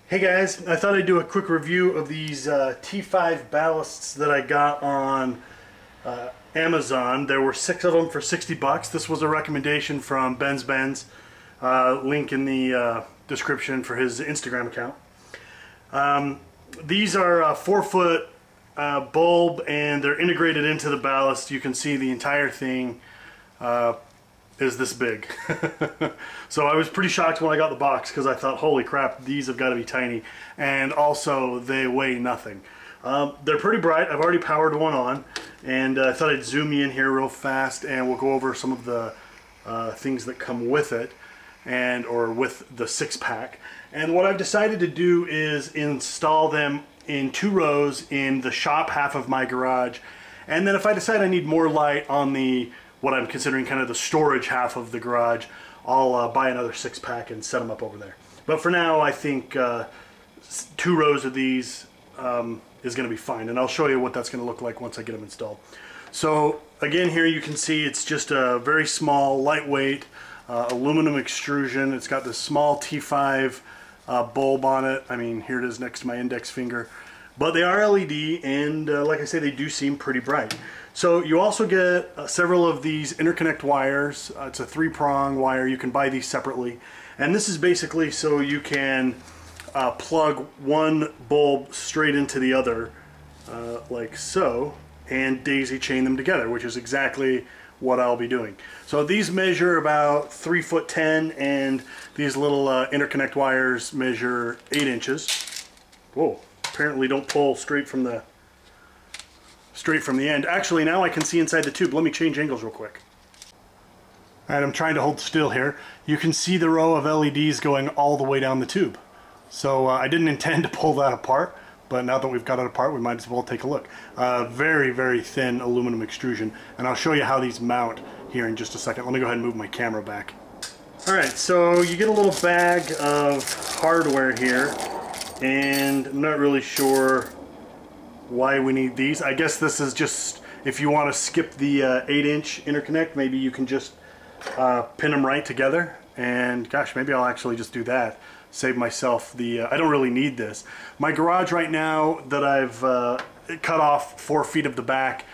Hey guys, I thought I'd do a quick review of these T5 ballasts that I got on Amazon. There were 6 of them for 60 bucks. This was a recommendation from Ben's Benz. Link in the description for his Instagram account. These are a 4-foot bulb and they're integrated into the ballast. You can see the entire thing is this big. So I was pretty shocked when I got the box because I thought, holy crap, these have got to be tiny, and also they weigh nothing. They're pretty bright. I've already powered one on, and I thought I'd zoom you in here real fast and we'll go over some of the things that come with it or with the 6-pack. And what I've decided to do is install them in 2 rows in the shop half of my garage, and then if I decide I need more light on the what I'm considering kind of the storage half of the garage, I'll buy another 6-pack and set them up over there. But for now, I think 2 rows of these is going to be fine, and I'll show you what that's going to look like once I get them installed. So again, here you can see it's just a very small, lightweight aluminum extrusion. It's got this small T5 bulb on it. I mean, here it is next to my index finger. But they are LED, and like I say, they do seem pretty bright. So you also get several of these interconnect wires. It's a 3-prong wire. You can buy these separately. And this is basically so you can plug one bulb straight into the other, like so, and daisy chain them together, which is exactly what I'll be doing. So these measure about 3'10", and these little interconnect wires measure 8 inches. Whoa. Apparently don't pull straight from the end. Actually, now I can see inside the tube. Let me change angles real quick. Alright, I'm trying to hold still here. You can see the row of LEDs going all the way down the tube. So I didn't intend to pull that apart, but now that we've got it apart, we might as well take a look. Very, very thin aluminum extrusion, and I'll show you how these mount here in just a second. Let me go ahead and move my camera back. Alright, so you get a little bag of hardware here, and I'm not really sure why we need these. I guess this is just if you want to skip the 8-inch interconnect, maybe you can just pin them right together, and gosh, maybe I'll actually just do that. Save myself the I don't really need this. My garage right now that I've cut off 4 feet of the back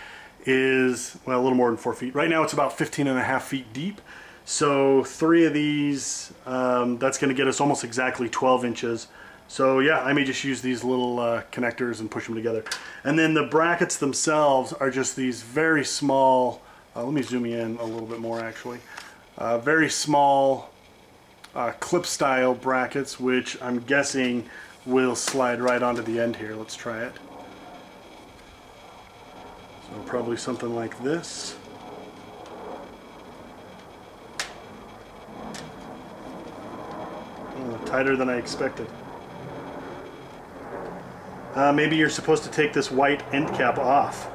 is, well, a little more than 4 feet. Right now it's about 15.5 feet deep. So 3 of these, that's going to get us almost exactly 12 inches. So yeah, I may just use these little connectors and push them together. And then the brackets themselves are just these very small, let me zoom you in a little bit more actually, very small clip style brackets, which I'm guessing will slide right onto the end here. Let's try it. So probably something like this. Oh, tighter than I expected. Maybe you're supposed to take this white end cap off.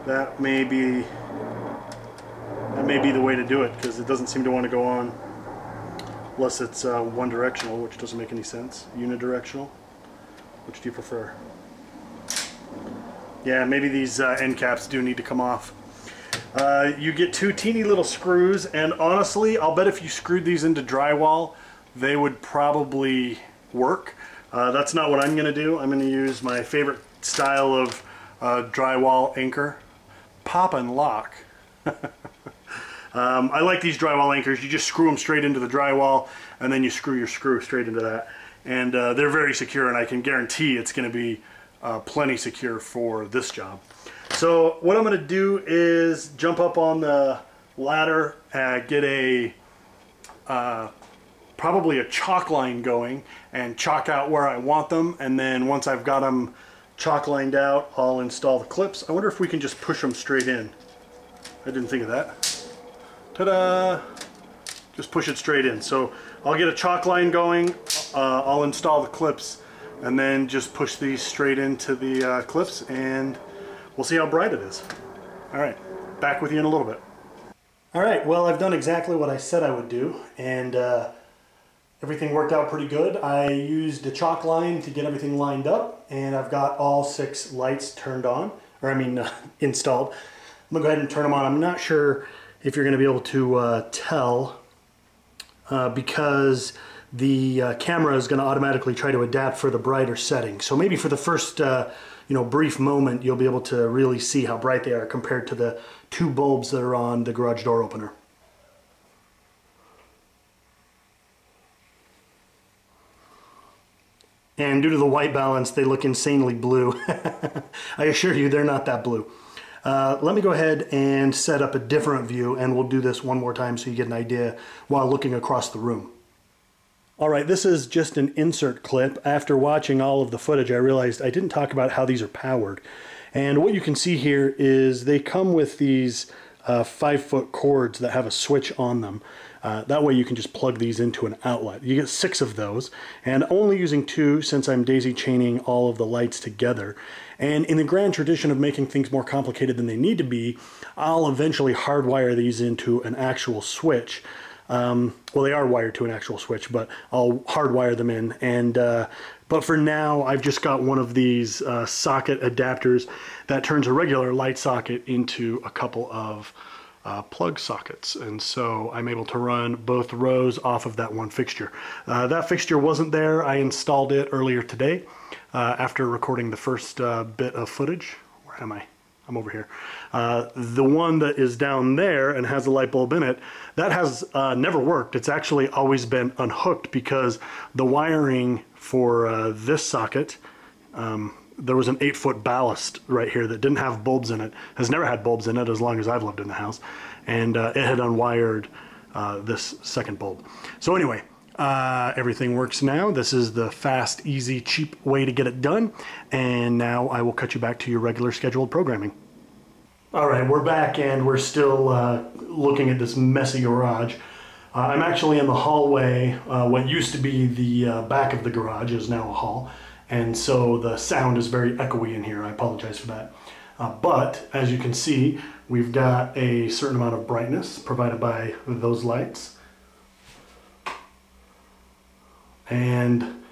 That may be the way to do it, because it doesn't seem to want to go on unless it's one directional, which doesn't make any sense. Unidirectional. Which do you prefer? Yeah, maybe these end caps do need to come off. You get 2 teeny little screws, and honestly, I'll bet if you screwed these into drywall, they would probably work. That's not what I'm going to do. I'm going to use my favorite style of drywall anchor, pop and lock. I like these drywall anchors. You just screw them straight into the drywall, and then you screw your screw straight into that. And they're very secure, and I can guarantee it's going to be plenty secure for this job. So what I'm going to do is jump up on the ladder, get a probably a chalk line going and chalk out where I want them, and then once I've got them chalk lined out, I'll install the clips. I wonder if we can just push them straight in. I didn't think of that. Ta-da! Just push it straight in. So I'll get a chalk line going, I'll install the clips, and then just push these straight into the clips, and we'll see how bright it is. Alright, back with you in a little bit. Alright, well, I've done exactly what I said I would do, and everything worked out pretty good. I used a chalk line to get everything lined up, and I've got all 6 lights turned on, or I mean installed. I'm gonna go ahead and turn them on. I'm not sure if you're gonna be able to tell because the camera is going to automatically try to adapt for the brighter setting. So maybe for the first brief moment, you'll be able to really see how bright they are compared to the 2 bulbs that are on the garage door opener. And due to the white balance, they look insanely blue. I assure you, they're not that blue. Let me go ahead and set up a different view, and we'll do this one more time so you get an idea while looking across the room. Alright, this is just an insert clip. After watching all of the footage, I realized I didn't talk about how these are powered. And what you can see here is they come with these 5-foot cords that have a switch on them. That way you can just plug these into an outlet. You get 6 of those, and only using 2 since I'm daisy chaining all of the lights together. And in the grand tradition of making things more complicated than they need to be, I'll eventually hardwire these into an actual switch. Well, they are wired to an actual switch, but I'll hardwire them in. And but for now, I've just got one of these socket adapters that turns a regular light socket into a couple of plug sockets, and so I'm able to run both rows off of that one fixture. That fixture wasn't there. I installed it earlier today after recording the first bit of footage. Where am I? I'm over here. The one that is down there and has a light bulb in it, that has never worked. It's actually always been unhooked because the wiring for this socket, there was an 8-foot ballast right here that didn't have bulbs in it, has never had bulbs in it as long as I've lived in the house, and it had unwired this second bulb. So anyway, everything works now. This is the fast, easy, cheap way to get it done, and now I will cut you back to your regular scheduled programming. Alright, we're back and we're still looking at this messy garage. I'm actually in the hallway. What used to be the back of the garage is now a hall. And so the sound is very echoey in here. I apologize for that. But as you can see, we've got a certain amount of brightness provided by those lights. And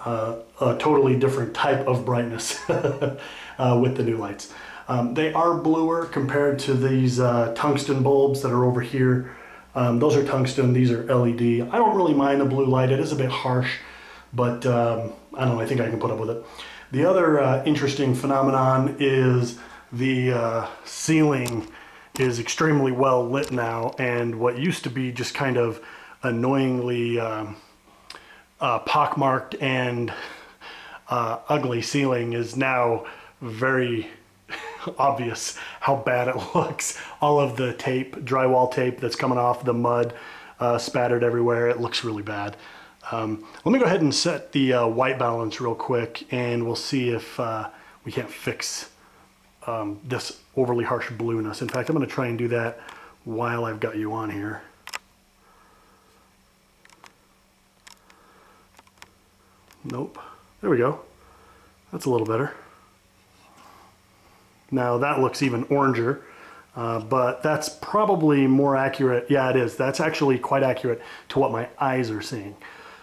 a totally different type of brightness with the new lights. They are bluer compared to these tungsten bulbs that are over here. Those are tungsten, these are LED. I don't really mind the blue light. It is a bit harsh, but I don't know, I think I can put up with it. The other interesting phenomenon is the ceiling is extremely well lit now, and what used to be just kind of annoyingly pockmarked and ugly ceiling is now very obvious how bad it looks. All of the tape, drywall tape that's coming off, the mud spattered everywhere, it looks really bad. Let me go ahead and set the white balance real quick, and we'll see if we can't fix this overly harsh blueness. In fact, I'm going to try and do that while I've got you on here. Nope. There we go. That's a little better. Now that looks even oranger, but that's probably more accurate. Yeah, it is. That's actually quite accurate to what my eyes are seeing.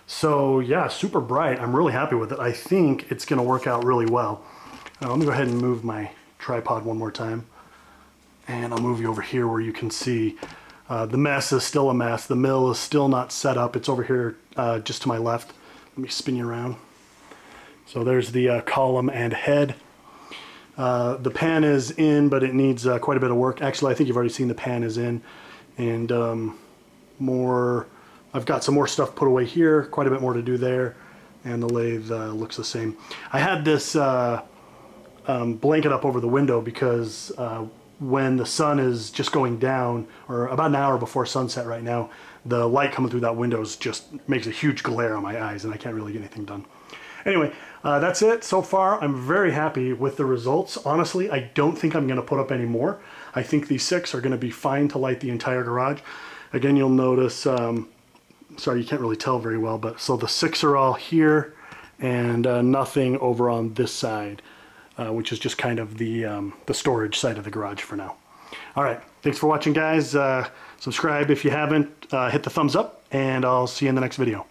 So yeah, super bright. I'm really happy with it. I think it's going to work out really well. Let me go ahead and move my tripod one more time. And I'll move you over here where you can see the mess is still a mess. The mill is still not set up. It's over here just to my left. Let me spin you around. So there's the column and head. The pan is in, but it needs quite a bit of work. Actually, I think you've already seen the pan is in. And I've got some more stuff put away here, quite a bit more to do there. And the lathe looks the same. I had this blanket up over the window because when the sun is just going down, or about an hour before sunset right now, the light coming through that window just makes a huge glare on my eyes, and I can't really get anything done. Anyway, that's it so far. I'm very happy with the results. Honestly, I don't think I'm going to put up any more. I think these 6 are going to be fine to light the entire garage. Again, you'll notice, sorry, you can't really tell very well, but so the 6 are all here, and nothing over on this side, which is just kind of the storage side of the garage for now. All right, thanks for watching, guys. Subscribe if you haven't. Hit the thumbs up, and I'll see you in the next video.